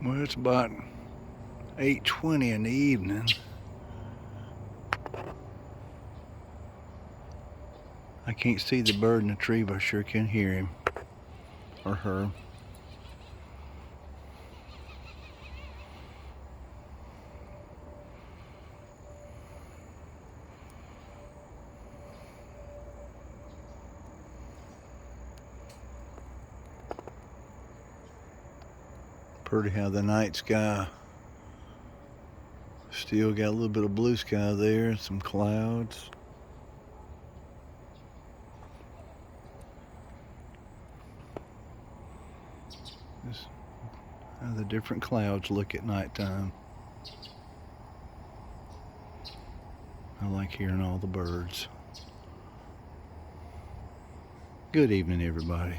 Well, it's about 8:20 in the evening. I can't see the bird in the tree, but I sure can hear him or her. Pretty how the night sky still got a little bit of blue sky there and some clouds. Just how the different clouds look at nighttime. I like hearing all the birds. Good evening, everybody.